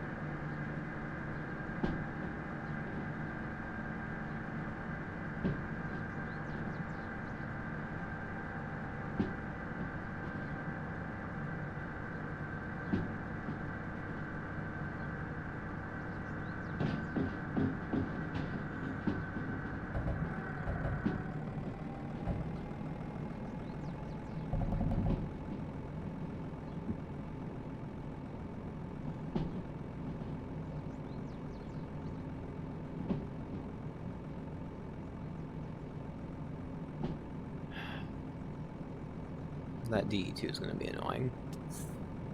That DE2 is going to be annoying.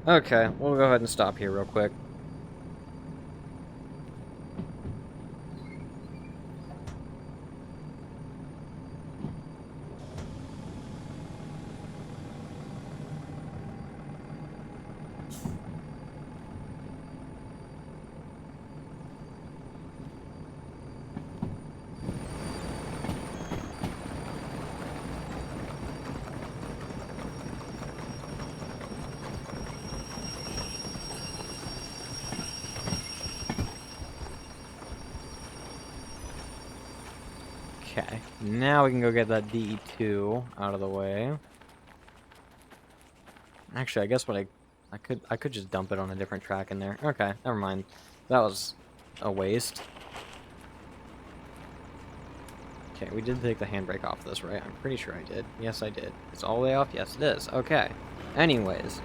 Okay, we'll go ahead and stop here real quick. Okay, now we can go get that DE2 out of the way. Actually, I guess what I could just dump it on a different track in there. Okay, never mind. That was a waste. Okay, we did take the handbrake off this, right? I'm pretty sure I did. Yes, I did. It's all the way off? Yes, it is. Okay. Anyways.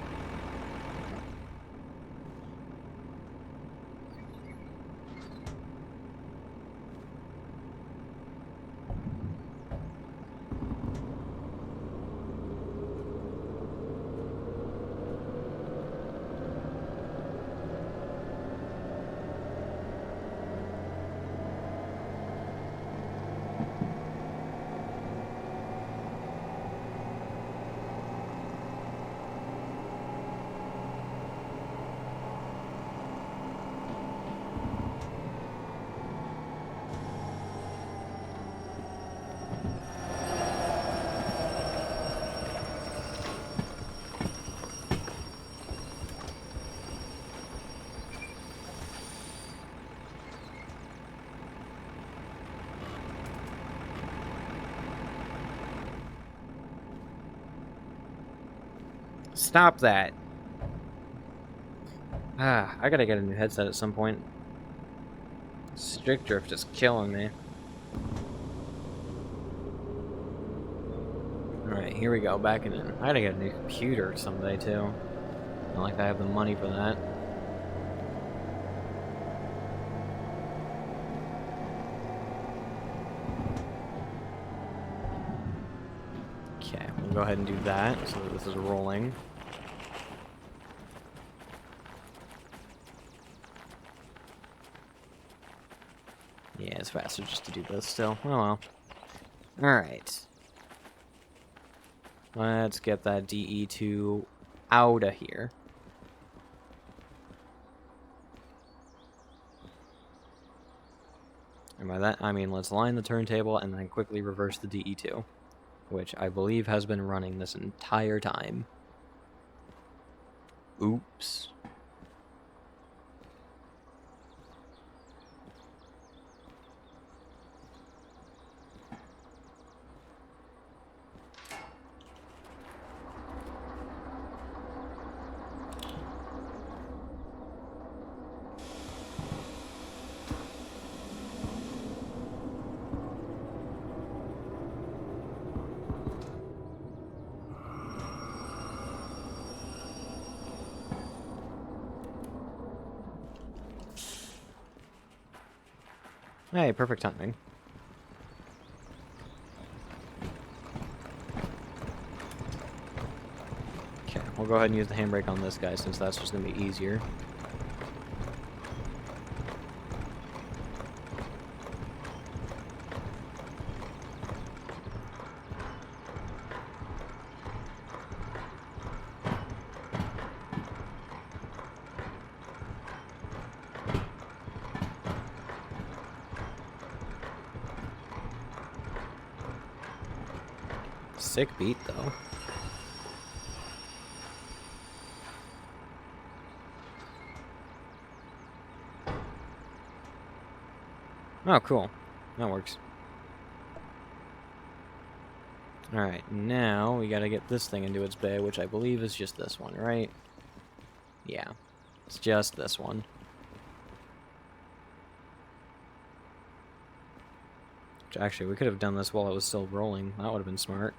Stop that! Ah, I gotta get a new headset at some point. Stick drift is killing me. Alright, here we go, back in it. I gotta get a new computer someday, too. Not like I have the money for that. Okay, we'll go ahead and do that, so that this is rolling. Yeah, it's faster just to do this still. Oh well. Alright. Let's get that DE2 out of here. And by that, I mean let's line the turntable and then quickly reverse the DE2. Which I believe has been running this entire time. Oops. Hey, perfect timing. Okay, we'll go ahead and use the handbrake on this guy since that's just going to be easier. Sick beat, though. Oh, cool. That works. Alright, now we gotta get this thing into its bay, which I believe is just this one, right? Yeah. It's just this one. Which actually, we could have done this while it was still rolling. That would have been smart.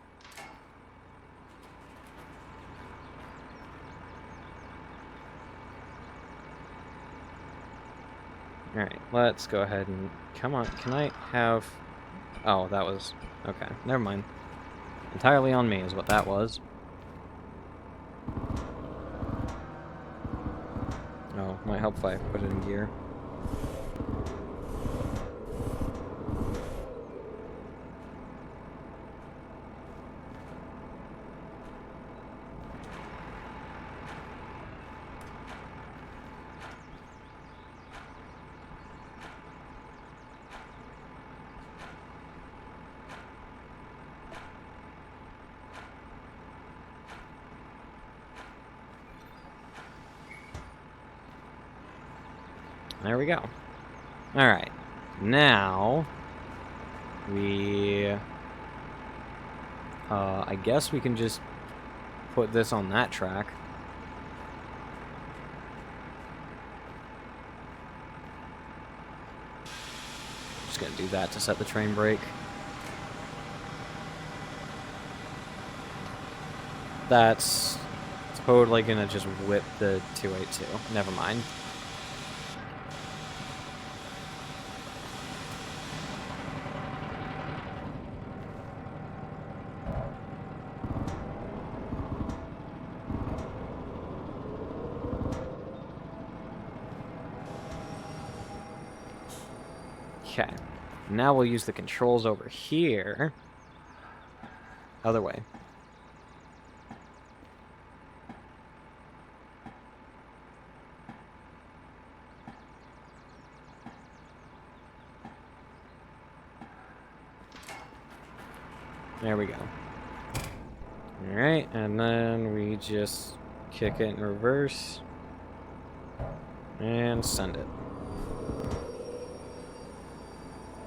Alright, let's go ahead and... Come on, can I have... Oh, that was... Okay, never mind. Entirely on me is what that was. Oh, might help if I put it in gear. There we go. Alright. Now... we... I guess we can just put this on that track. Just gonna do that to set the train brake. That's totally gonna just whip the 282. Never mind. Okay. Now we'll use the controls over here. Other way. There we go. Alright, and then we just kick it in reverse. And send it.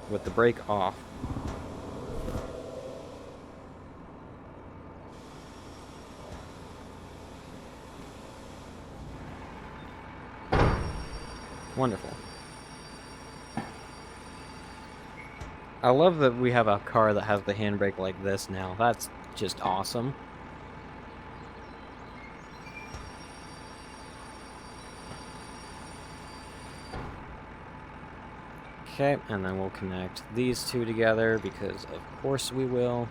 With the brake off. Wonderful. I love that we have a car that has the handbrake like this now. That's just awesome. Okay, and then we'll connect these two together because of course we will.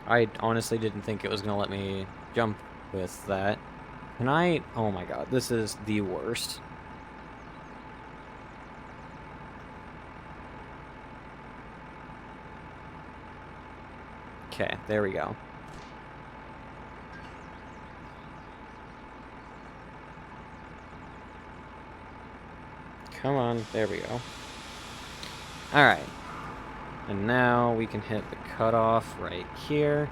I honestly didn't think it was going to let me jump with that. Can I? Oh my god, this is the worst. Okay, there we go. Come on, there we go. Alright. And now we can hit the cutoff right here.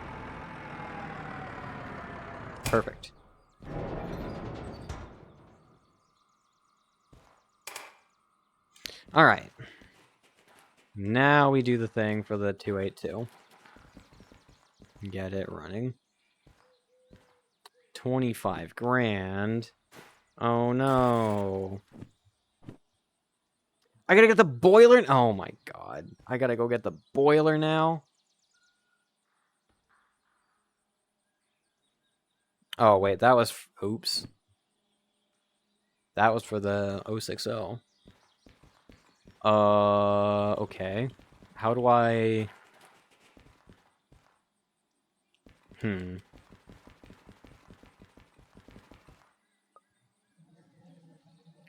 Perfect. Alright. Now we do the thing for the 282. Get it running. 25 grand. Oh no. I gotta get the boiler. Oh my god. I gotta go get the boiler now. Oh wait, that was... Oops. That was for the 060. Okay. How do I...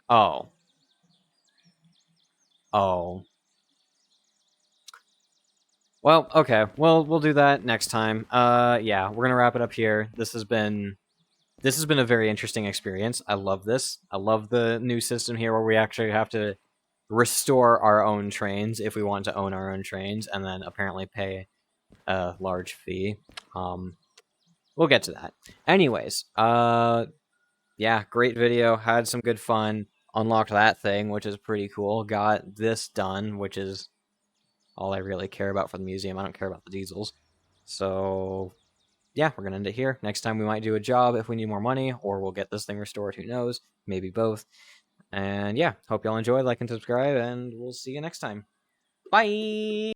Oh. Oh. Well, okay. Well, we'll do that next time. Yeah, we're gonna wrap it up here. This has been a very interesting experience. I love this. I love the new system here where we actually have to restore our own trains if we want to own our own trains, and then apparently pay a large fee. We'll get to that. Anyways, yeah, great video. Had some good fun. Unlocked that thing, which is pretty cool. Got this done, which is all I really care about for the museum. I don't care about the diesels. So, yeah, we're going to end it here. Next time we might do a job if we need more money, or we'll get this thing restored. Who knows? Maybe both. And yeah, hope y'all enjoyed. Like and subscribe, and we'll see you next time. Bye!